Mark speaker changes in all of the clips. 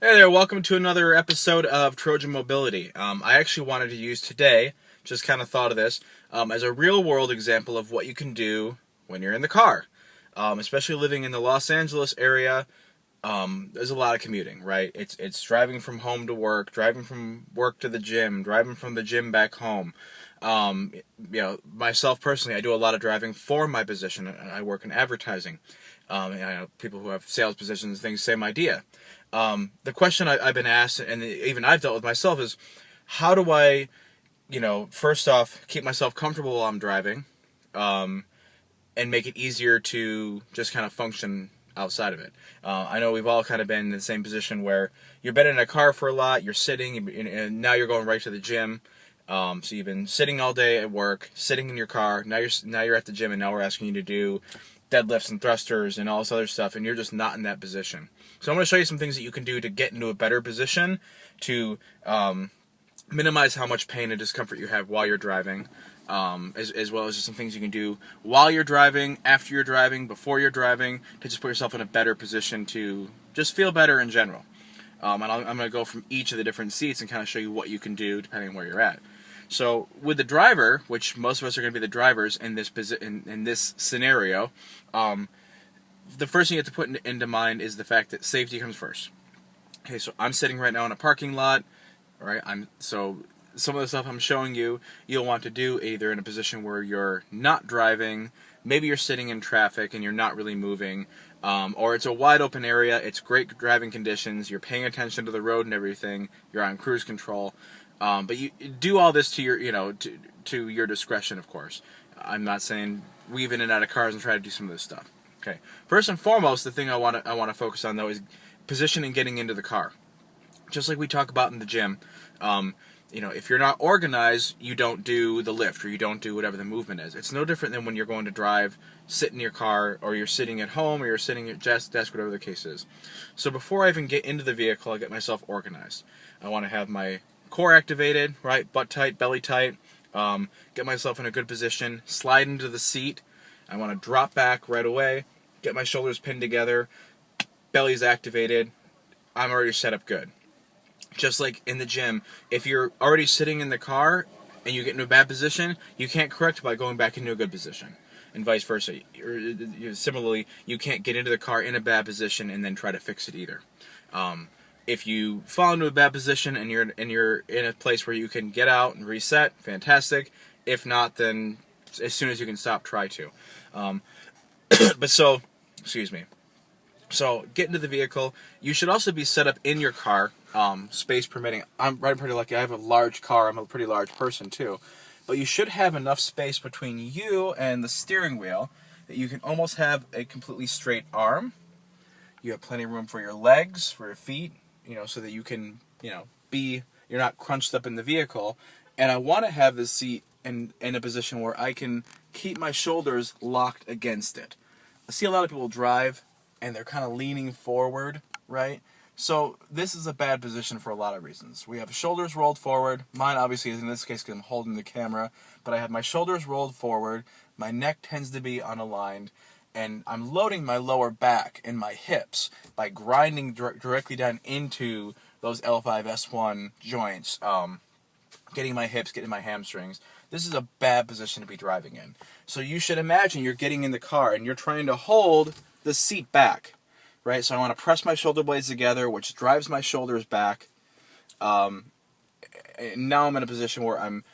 Speaker 1: Hey there, welcome to another episode of Trojan Mobility. I actually wanted to use today, just kind of thought of this, as a real world example of what you can do when you're in the car. Especially living in the Los Angeles area, there's a lot of commuting, right? It's driving from home to work, driving from work to the gym, driving from the gym back home. Um, Myself personally, I do a lot of driving for my position. I work in advertising. And I know people who have sales positions, things, same idea. The question I've been asked, and even I've dealt with myself, is how do I, first off, keep myself comfortable while I'm driving, and make it easier to just kind of function outside of it. I know we've all kind of been in the same position where you've been in a car for a lot, you're sitting, and now you're going right to the gym. So you've been sitting all day at work, sitting in your car. Now you're at the gym, and now we're asking you to do deadlifts and thrusters and all this other stuff, and you're just not in that position. So I'm going to show you some things that you can do to get into a better position to minimize how much pain and discomfort you have while you're driving, as well as just some things you can do while you're driving, after you're driving, before you're driving, to just put yourself in a better position to just feel better in general. And I'm going to go from each of the different seats and kind of show you what you can do depending on where you're at. So with the driver, which most of us are going to be the drivers in this scenario, the first thing you have to put into mind is the fact that safety comes first. Okay, so I'm sitting right now in a parking lot, right? So some of the stuff I'm showing you, you'll want to do either in a position where you're not driving, maybe you're sitting in traffic and you're not really moving, or it's a wide open area, it's great driving conditions, you're paying attention to the road and everything, you're on cruise control. But you do all this to your, to your discretion, of course. I'm not saying weave in and out of cars and try to do some of this stuff. Okay. First and foremost, the thing I want to focus on though is positioning, getting into the car. Just like we talk about in the gym, if you're not organized, you don't do the lift or you don't do whatever the movement is. It's no different than when you're going to drive, sit in your car, or you're sitting at home, or you're sitting at your desk, whatever the case is. So before I even get into the vehicle, I get myself organized. I want to have my core activated, right? Butt tight, belly tight. Get myself in a good position. Slide into the seat. I want to drop back right away. Get my shoulders pinned together. Belly's activated. I'm already set up good. Just like in the gym, if you're already sitting in the car and you get into a bad position, you can't correct by going back into a good position. And vice versa. Similarly, you can't get into the car in a bad position and then try to fix it either. If you fall into a bad position and you're in a place where you can get out and reset, fantastic. If not, then as soon as you can stop, try to. Excuse me. So get into the vehicle. You should also be set up in your car, space permitting. I'm pretty lucky. I have a large car. I'm a pretty large person too. But you should have enough space between you and the steering wheel that you can almost have a completely straight arm. You have plenty of room for your legs, for your feet, so that you can, you're not crunched up in the vehicle. And I want to have the seat in a position where I can keep my shoulders locked against it. I see a lot of people drive and they're kind of leaning forward, right? So this is a bad position for a lot of reasons. We have shoulders rolled forward. Mine obviously is in this case because I'm holding the camera, but I have my shoulders rolled forward. My neck tends to be unaligned, and I'm loading my lower back and my hips by grinding directly down into those L5-S1 joints, getting my hips, getting my hamstrings. This is a bad position to be driving in. So you should imagine you're getting in the car and you're trying to hold the seat back, right? So I want to press my shoulder blades together, which drives my shoulders back. And now I'm in a position where I'm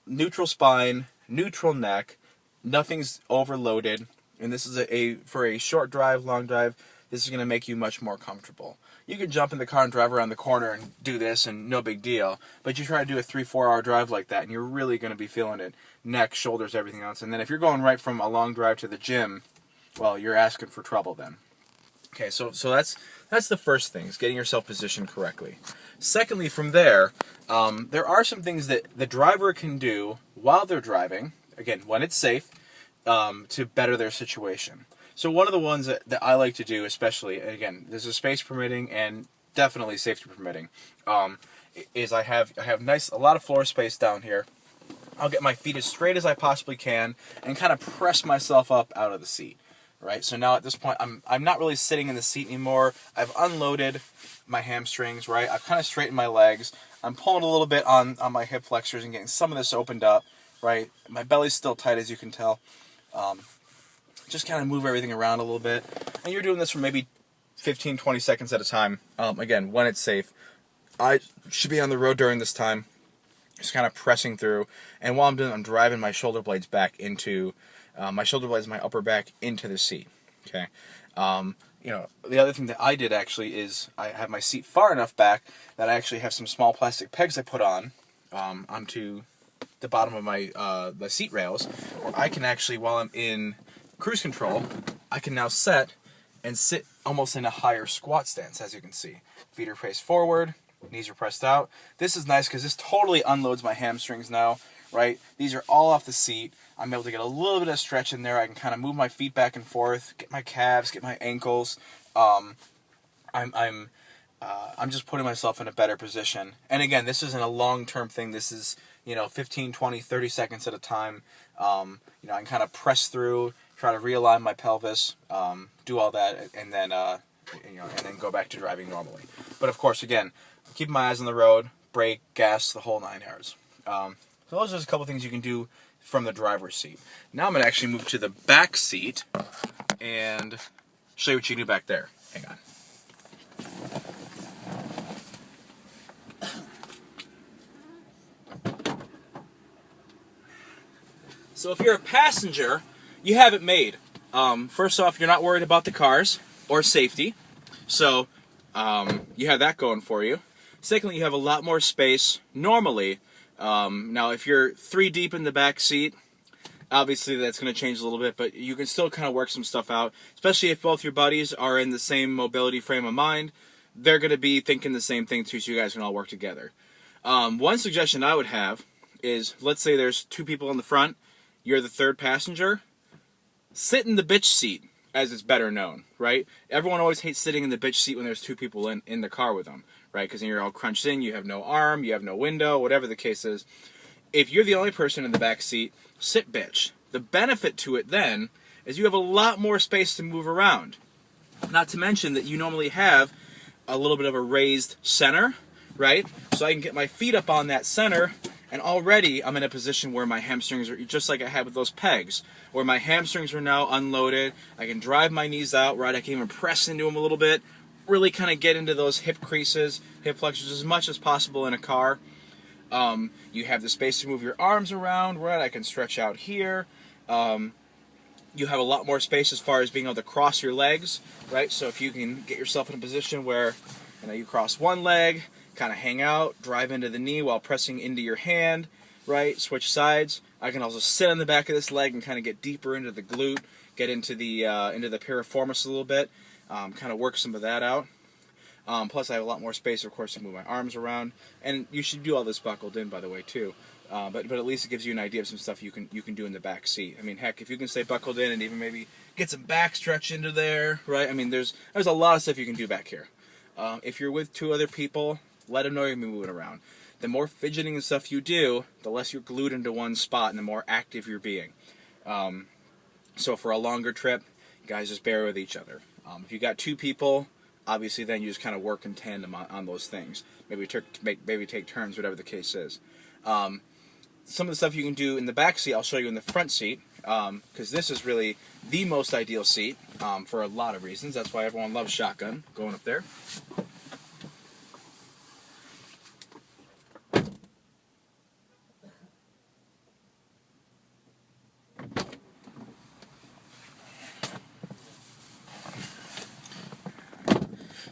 Speaker 1: neutral spine, neutral neck, nothing's overloaded. And this is for a short drive, long drive, this is going to make you much more comfortable. You can jump in the car and drive around the corner and do this and no big deal. But you try to do a 3-4 hour drive like that and you're really going to be feeling it. Neck, shoulders, everything else. And then if you're going right from a long drive to the gym, well, you're asking for trouble then. Okay, so that's the first thing, is getting yourself positioned correctly. Secondly, from there are some things that the driver can do while they're driving, again, when it's safe, to better their situation. So one of the ones that I like to do, especially, again, this is space permitting and definitely safety permitting, is I have a lot of floor space down here. I'll get my feet as straight as I possibly can and kind of press myself up out of the seat. right? So now at this point, I'm not really sitting in the seat anymore. I've unloaded my hamstrings, right? I've kind of straightened my legs. I'm pulling a little bit on my hip flexors and getting some of this opened up, right? My belly's still tight, as you can tell. Just kind of move everything around a little bit. And you're doing this for maybe 15, 20 seconds at a time. Again, when it's safe. I should be on the road during this time, just kind of pressing through. And while I'm doing it, I'm driving my shoulder blades back into, my upper back into the seat. Okay. The other thing that I did actually is I have my seat far enough back that I actually have some small plastic pegs I put onto the bottom of my the seat rails, where I can actually, while I'm in cruise control, I can now set and sit almost in a higher squat stance, as you can see. Feet are faced forward, knees are pressed out. This is nice because this totally unloads my hamstrings now, right? These are all off the seat. I'm able to get a little bit of stretch in there. I can kind of move my feet back and forth, get my calves, get my ankles. I'm just putting myself in a better position. And again, this isn't a long-term thing. This is, 15, 20, 30 seconds at a time. I can kind of press through, try to realign my pelvis, do all that, and then go back to driving normally. But of course, again, keeping my eyes on the road, brake, gas, the whole 9 yards. So those are just a couple things you can do from the driver's seat. Now I'm going to actually move to the back seat and show you what you can do back there. Hang on. So if you're a passenger, you have it made. First off, you're not worried about the cars or safety. So you have that going for you. Secondly, you have a lot more space normally. Now, if you're 3 deep in the back seat, obviously that's going to change a little bit, but you can still kind of work some stuff out, especially if both your buddies are in the same mobility frame of mind. They're going to be thinking the same thing too, so you guys can all work together. One suggestion I would have is, let's say there's 2 people in the front, you're the 3rd passenger, sit in the bitch seat, as it's better known, right? Everyone always hates sitting in the bitch seat when there's 2 people in the car with them, right? Because then you're all crunched in, you have no arm, you have no window, whatever the case is. If you're the only person in the back seat, sit bitch. The benefit to it then is you have a lot more space to move around. Not to mention that you normally have a little bit of a raised center, right? So I can get my feet up on that center, and already I'm in a position where my hamstrings are just like I had with those pegs, where my hamstrings are now unloaded. I can drive my knees out, right? I can even press into them a little bit, really kind of get into those hip creases, hip flexors as much as possible in a car. You have the space to move your arms around, right? I can stretch out here. You have a lot more space as far as being able to cross your legs, right? So if you can get yourself in a position where you cross one leg, kind of hang out, drive into the knee while pressing into your hand, right? Switch sides. I can also sit on the back of this leg and kind of get deeper into the glute, get into the piriformis a little bit, kind of work some of that out. Plus, I have a lot more space, of course, to move my arms around, and you should do all this buckled in, by the way, too. But at least it gives you an idea of some stuff you can do in the back seat. I mean, heck, if you can stay buckled in and even maybe get some back stretch into there, right? I mean, there's a lot of stuff you can do back here. If you're with 2 other people, let them know you're going to be moving around. The more fidgeting and stuff you do, the less you're glued into one spot and the more active you're being. So for a longer trip, guys, just bear with each other. If you got 2 people, obviously then you just kind of work in tandem on those things. Maybe take turns, whatever the case is. Some of the stuff you can do in the back seat, I'll show you in the front seat, because this is really the most ideal seat for a lot of reasons. That's why everyone loves shotgun, going up there.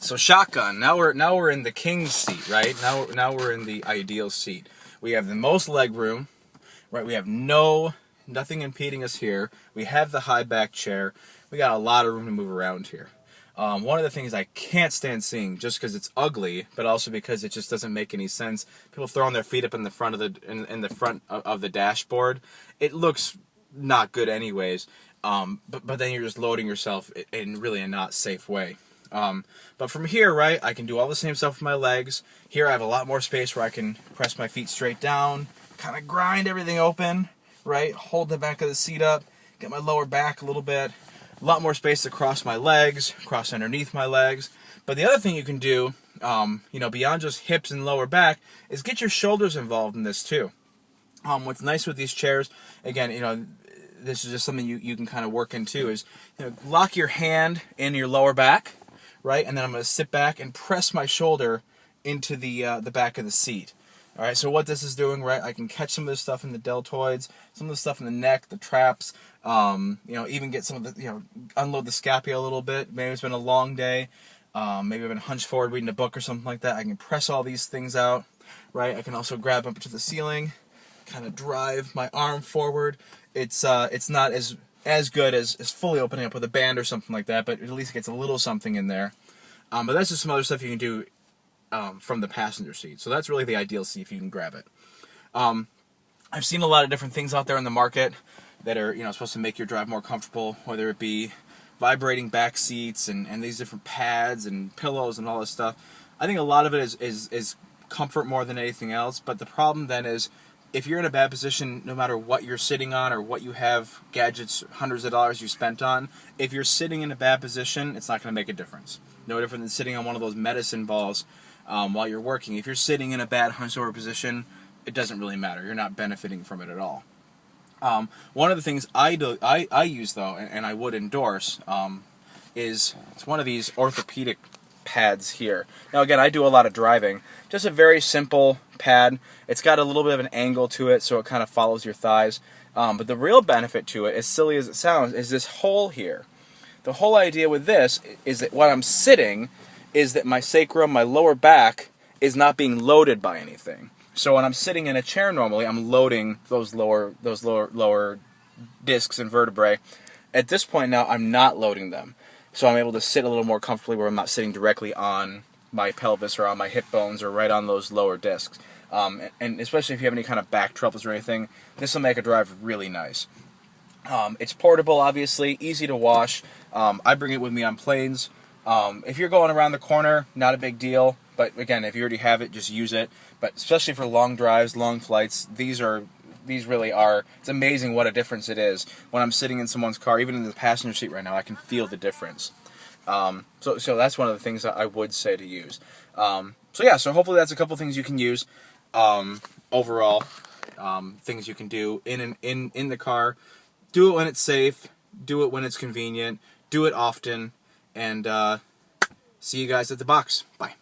Speaker 1: So shotgun, now we're in the king's seat, right? Now we're in the ideal seat. We have the most leg room, right? We have nothing impeding us here. We have the high back chair. We got a lot of room to move around here. One of the things I can't stand seeing, just because it's ugly, but also because it just doesn't make any sense. People throwing their feet up in the front of the front of the dashboard. It looks not good, anyways. But then you're just loading yourself in really a not safe way. But from here, right, I can do all the same stuff with my legs. Here I have a lot more space where I can press my feet straight down, kind of grind everything open, right, hold the back of the seat up, get my lower back a little bit. a lot more space to cross my legs, cross underneath my legs. But the other thing you can do, beyond just hips and lower back, is get your shoulders involved in this too. What's nice with these chairs, again, this is just something you can kind of work into, is lock your hand in your lower back, right? And then I'm going to sit back and press my shoulder into the back of the seat. All right, so what this is doing, right, I can catch some of this stuff in the deltoids, some of the stuff in the neck, the traps, even get some of the, unload the scapula a little bit. Maybe it's been a long day. Maybe I've been hunched forward reading a book or something like that. I can press all these things out, right? I can also grab up to the ceiling, kind of drive my arm forward. It's not as good as fully opening up with a band or something like that, but at least it gets a little something in there. But that's just some other stuff you can do from the passenger seat. So that's really the ideal seat if you can grab it. I've seen a lot of different things out there in the market that are supposed to make your drive more comfortable, whether it be vibrating back seats and these different pads and pillows and all this stuff. I think a lot of it is comfort more than anything else, but the problem then is if you're in a bad position, no matter what you're sitting on or what you have, gadgets, hundreds of dollars you spent on, if you're sitting in a bad position, it's not going to make a difference. No different than sitting on one of those medicine balls while you're working. If you're sitting in a bad hunched over position, it doesn't really matter. You're not benefiting from it at all. One of the things I use though, and I would endorse, is it's one of these orthopedic pads here. Now again, I do a lot of driving. Just a very simple pad. It's got a little bit of an angle to it, so it kind of follows your thighs. But the real benefit to it, as silly as it sounds, is this hole here. The whole idea with this is that when I'm sitting, is that my sacrum, my lower back, is not being loaded by anything. So when I'm sitting in a chair normally, I'm loading those lower discs and vertebrae. At this point now, I'm not loading them. So I'm able to sit a little more comfortably where I'm not sitting directly on my pelvis or on my hip bones or right on those lower discs. And especially if you have any kind of back troubles or anything, this will make a drive really nice. It's portable, obviously, easy to wash. I bring it with me on planes. If you're going around the corner, not a big deal. But again, if you already have it, just use it. But especially for long drives, long flights, these really are, it's amazing what a difference it is. When I'm sitting in someone's car, even in the passenger seat right now, I can feel the difference. So that's one of the things that I would say to use. So hopefully that's a couple things you can use. Overall, things you can do in the car. Do it when it's safe. Do it when it's convenient. Do it often. And see you guys at the box. Bye.